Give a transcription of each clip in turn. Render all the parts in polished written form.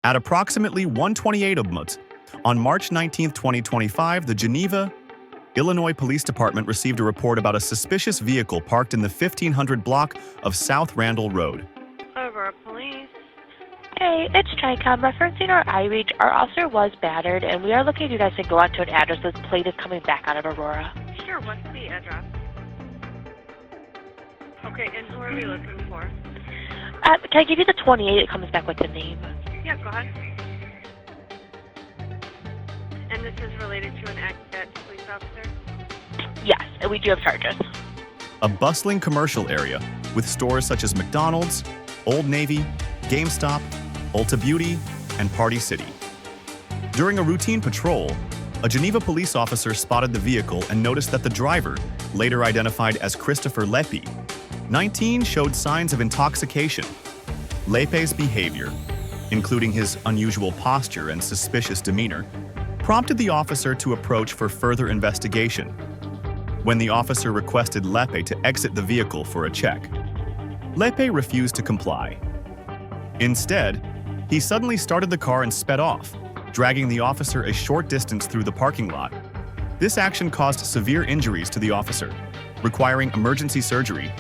At approximately 1:28 p.m. on March 19, 2025, the Geneva, Illinois Police Department received a report about a suspicious vehicle parked in the 1500 block of South Randall Road. Aurora Police. Hey, it's TRICOM. Referencing our iReach, our officer was battered, and we are looking at you guys to go out to an address this plate is coming back out of Aurora. Sure, what's the address? Okay, and who are we looking for? Can I give you the 28? It comes back with the name. Yeah, go ahead. And this is related to an accident police officer? Yes, and we do have charges. A bustling commercial area with stores such as McDonald's, Old Navy, GameStop, Ulta Beauty, and Party City. During a routine patrol, a Geneva police officer spotted the vehicle and noticed that the driver, later identified as Christopher Lepe, 19, showed signs of intoxication. Lepe's behavior, including his unusual posture and suspicious demeanor, prompted the officer to approach for further investigation. When the officer requested Lepe to exit the vehicle for a check, Lepe refused to comply. Instead, he suddenly started the car and sped off, dragging the officer a short distance through the parking lot. This action caused severe injuries to the officer, requiring emergency surgery.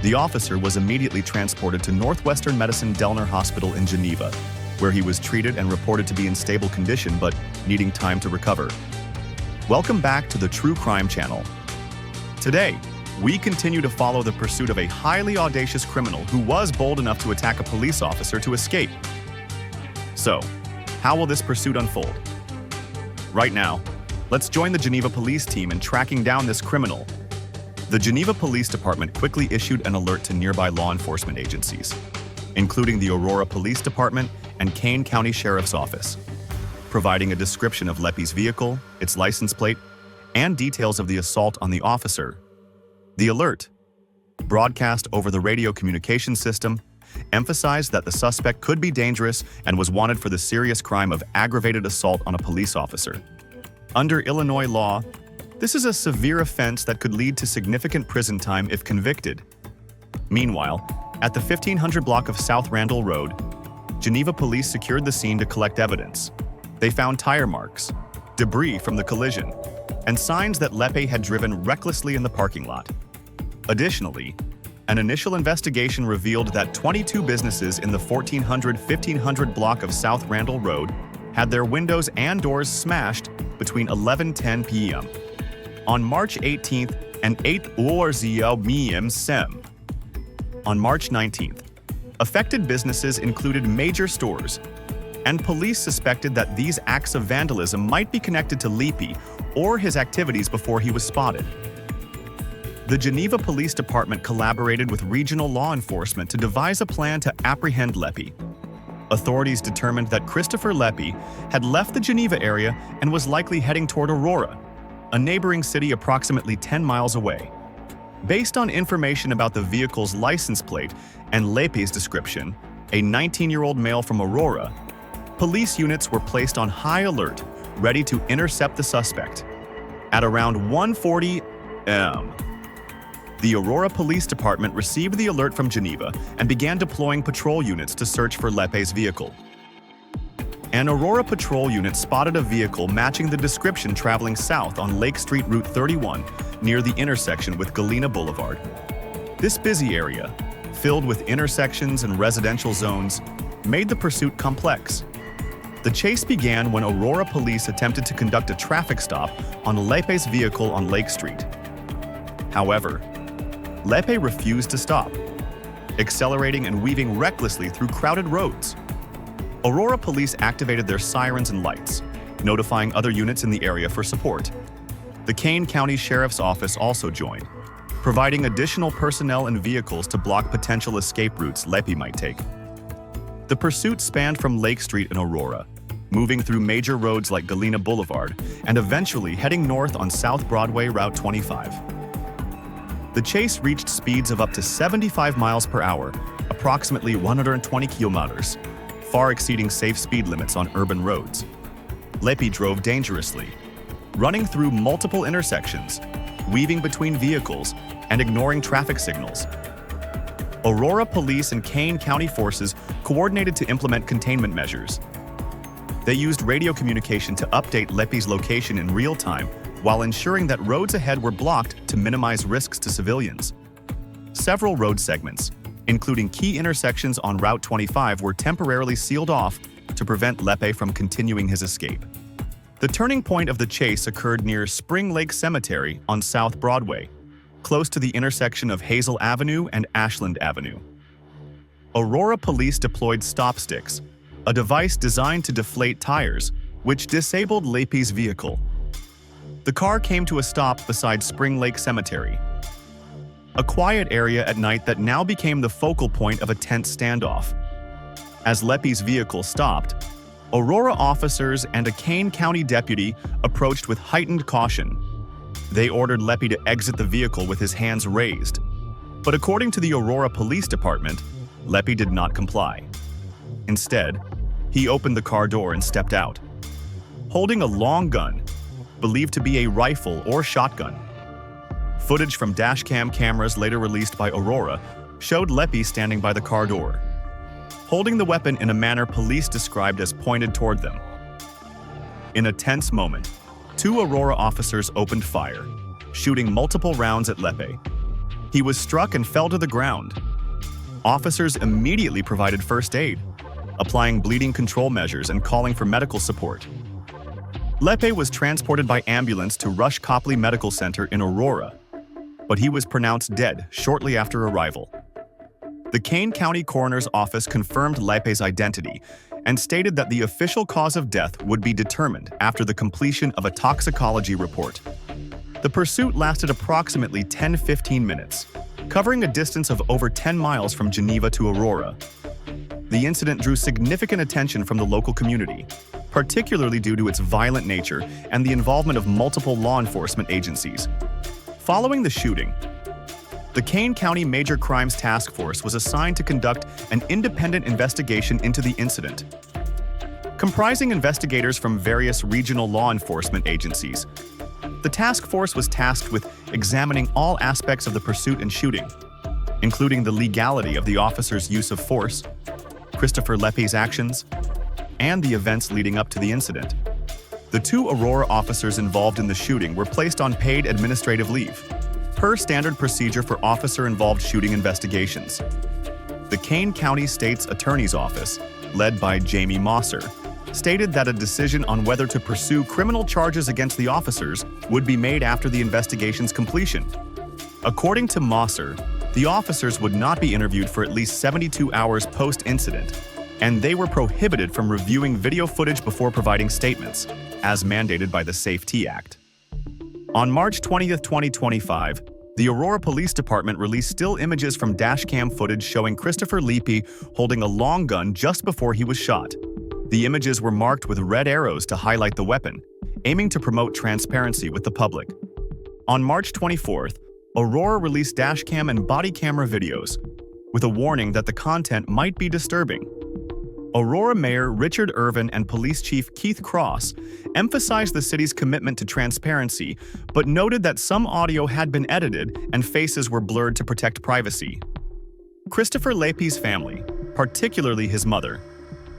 The officer was immediately transported to Northwestern Medicine Delner Hospital in Geneva, where he was treated and reported to be in stable condition but needing time to recover. Welcome back to the True Crime Channel. Today, we continue to follow the pursuit of a highly audacious criminal who was bold enough to attack a police officer to escape. So, how will this pursuit unfold? Right now, let's join the Geneva police team in tracking down this criminal. The Geneva Police Department quickly issued an alert to nearby law enforcement agencies, including the Aurora Police Department and Kane County Sheriff's Office, providing a description of Lepe's vehicle, its license plate, and details of the assault on the officer. The alert, broadcast over the radio communication system, emphasized that the suspect could be dangerous and was wanted for the serious crime of aggravated assault on a police officer. Under Illinois law, this is a severe offense that could lead to significant prison time if convicted. Meanwhile, at the 1500 block of South Randall Road, Geneva police secured the scene to collect evidence. They found tire marks, debris from the collision, and signs that Lepe had driven recklessly in the parking lot. Additionally, an initial investigation revealed that 22 businesses in the 1500 block of South Randall Road had their windows and doors smashed between 11:10 p.m. on March 18th and 8:00 sem. On March 19th, affected businesses included major stores, and police suspected that these acts of vandalism might be connected to Lepe or his activities before he was spotted. The Geneva Police Department collaborated with regional law enforcement to devise a plan to apprehend Lepe. Authorities determined that Christopher Lepe had left the Geneva area and was likely heading toward Aurora, a neighboring city approximately 10 miles away. Based on information about the vehicle's license plate and Lepe's description, a 19-year-old male from Aurora, police units were placed on high alert, ready to intercept the suspect. At around 1:40 a.m., the Aurora Police Department received the alert from Geneva and began deploying patrol units to search for Lepe's vehicle. An Aurora patrol unit spotted a vehicle matching the description traveling south on Lake Street Route 31 near the intersection with Galena Boulevard. This busy area, filled with intersections and residential zones, made the pursuit complex. The chase began when Aurora police attempted to conduct a traffic stop on Lepe's vehicle on Lake Street. However, Lepe refused to stop, accelerating and weaving recklessly through crowded roads. Aurora police activated their sirens and lights, notifying other units in the area for support. The Kane County Sheriff's Office also joined, providing additional personnel and vehicles to block potential escape routes Lepe might take. The pursuit spanned from Lake Street in Aurora, moving through major roads like Galena Boulevard and eventually heading north on South Broadway Route 25. The chase reached speeds of up to 75 miles per hour, approximately 120 kilometers, far exceeding safe speed limits on urban roads. Lepe drove dangerously, running through multiple intersections, weaving between vehicles, and ignoring traffic signals. Aurora Police and Kane County forces coordinated to implement containment measures. They used radio communication to update Lepe's location in real time while ensuring that roads ahead were blocked to minimize risks to civilians. Several road segments, including key intersections on Route 25, were temporarily sealed off to prevent Lepe from continuing his escape. The turning point of the chase occurred near Spring Lake Cemetery on South Broadway, close to the intersection of Hazel Avenue and Ashland Avenue. Aurora police deployed stop sticks, a device designed to deflate tires, which disabled Lepe's vehicle. The car came to a stop beside Spring Lake Cemetery, a quiet area at night that now became the focal point of a tense standoff. As Lepe's vehicle stopped, Aurora officers and a Kane County deputy approached with heightened caution. They ordered Lepe to exit the vehicle with his hands raised. But according to the Aurora Police Department, Lepe did not comply. Instead, he opened the car door and stepped out, holding a long gun, believed to be a rifle or shotgun. Footage from dashcam cameras later released by Aurora showed Lepe standing by the car door, holding the weapon in a manner police described as pointed toward them. In a tense moment, 2 Aurora officers opened fire, shooting multiple rounds at Lepe. He was struck and fell to the ground. Officers immediately provided first aid, applying bleeding control measures and calling for medical support. Lepe was transported by ambulance to Rush Copley Medical Center in Aurora, but he was pronounced dead shortly after arrival. The Kane County Coroner's Office confirmed Lepe's identity and stated that the official cause of death would be determined after the completion of a toxicology report. The pursuit lasted approximately 10-15 minutes, covering a distance of over 10 miles from Geneva to Aurora. The incident drew significant attention from the local community, particularly due to its violent nature and the involvement of multiple law enforcement agencies. Following the shooting, the Kane County Major Crimes Task Force was assigned to conduct an independent investigation into the incident. Comprising investigators from various regional law enforcement agencies, the task force was tasked with examining all aspects of the pursuit and shooting, including the legality of the officer's use of force, Christopher Lepe's actions, and the events leading up to the incident. The 2 Aurora officers involved in the shooting were placed on paid administrative leave, per standard procedure for officer-involved shooting investigations. The Kane County State's Attorney's Office, led by Jamie Mosser, stated that a decision on whether to pursue criminal charges against the officers would be made after the investigation's completion. According to Mosser, the officers would not be interviewed for at least 72 hours post-incident, and they were prohibited from reviewing video footage before providing statements, as mandated by the Safety Act. On March 20, 2025, the Aurora Police Department released still images from dashcam footage showing Christopher Lepe holding a long gun just before he was shot. The images were marked with red arrows to highlight the weapon, aiming to promote transparency with the public. On March 24th, Aurora released dashcam and body camera videos, with a warning that the content might be disturbing. Aurora Mayor Richard Irvin and Police Chief Keith Cross emphasized the city's commitment to transparency, but noted that some audio had been edited and faces were blurred to protect privacy. Christopher Lepe's family, particularly his mother,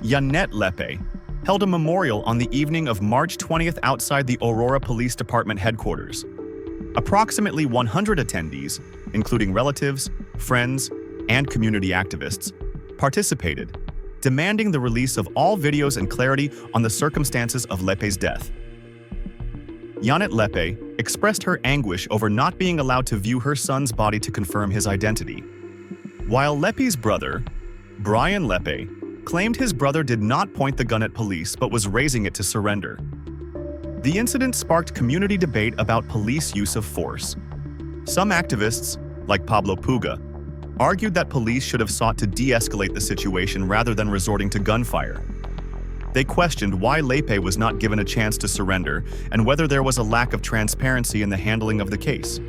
Yanette Lepe, held a memorial on the evening of March 20th outside the Aurora Police Department headquarters. Approximately 100 attendees, including relatives, friends, and community activists, participated, demanding the release of all videos and clarity on the circumstances of Lepe's death. Yanette Lepe expressed her anguish over not being allowed to view her son's body to confirm his identity. While Lepe's brother, Brian Lepe, claimed his brother did not point the gun at police but was raising it to surrender. The incident sparked community debate about police use of force. Some activists, like Pablo Puga, argued that police should have sought to de-escalate the situation rather than resorting to gunfire. They questioned why Lepe was not given a chance to surrender and whether there was a lack of transparency in the handling of the case.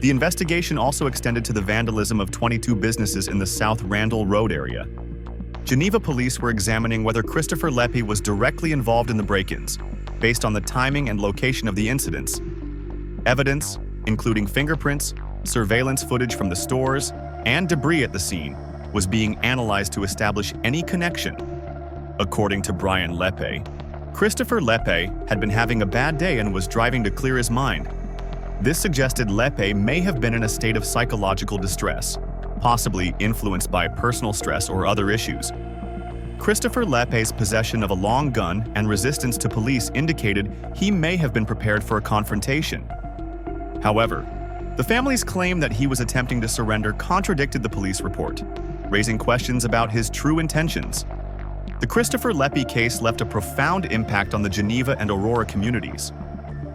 The investigation also extended to the vandalism of 22 businesses in the South Randall Road area. Geneva police were examining whether Christopher Lepe was directly involved in the break-ins, based on the timing and location of the incidents. Evidence, including fingerprints, surveillance footage from the stores, and debris at the scene was being analyzed to establish any connection. According to Brian Lepe, Christopher Lepe had been having a bad day and was driving to clear his mind. This suggested Lepe may have been in a state of psychological distress, possibly influenced by personal stress or other issues. Christopher Lepe's possession of a long gun and resistance to police indicated he may have been prepared for a confrontation. However, the family's claim that he was attempting to surrender contradicted the police report, raising questions about his true intentions. The Christopher Lepe case left a profound impact on the Geneva and Aurora communities,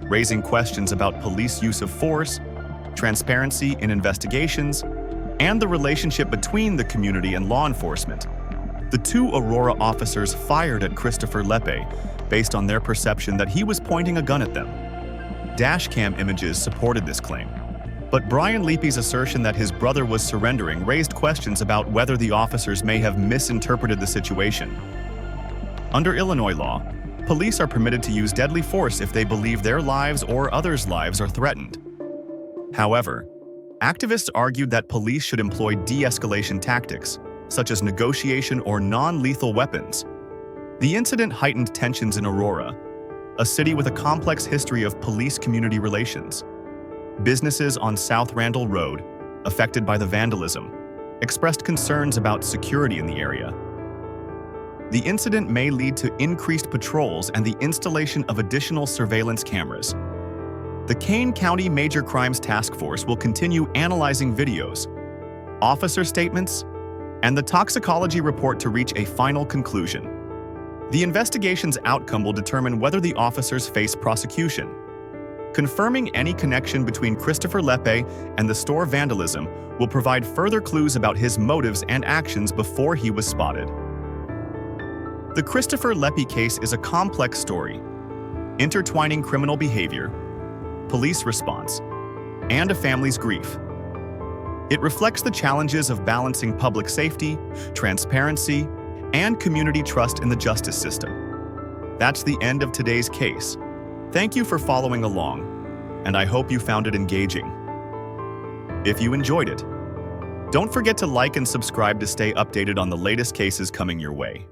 raising questions about police use of force, transparency in investigations, and the relationship between the community and law enforcement. The two Aurora officers fired at Christopher Lepe based on their perception that he was pointing a gun at them. Dashcam images supported this claim, but Brian Lepe's assertion that his brother was surrendering raised questions about whether the officers may have misinterpreted the situation. Under Illinois law, police are permitted to use deadly force if they believe their lives or others' lives are threatened. However, activists argued that police should employ de-escalation tactics, such as negotiation or non-lethal weapons. The incident heightened tensions in Aurora, a city with a complex history of police-community relations. Businesses on South Randall Road, affected by the vandalism, expressed concerns about security in the area. The incident may lead to increased patrols and the installation of additional surveillance cameras. The Kane County Major Crimes Task Force will continue analyzing videos, officer statements, and the toxicology report to reach a final conclusion. The investigation's outcome will determine whether the officers face prosecution. Confirming any connection between Christopher Lepe and the store vandalism will provide further clues about his motives and actions before he was spotted. The Christopher Lepe case is a complex story, intertwining criminal behavior, police response, and a family's grief. It reflects the challenges of balancing public safety, transparency, and community trust in the justice system. That's the end of today's case. Thank you for following along, and I hope you found it engaging. If you enjoyed it, don't forget to like and subscribe to stay updated on the latest cases coming your way.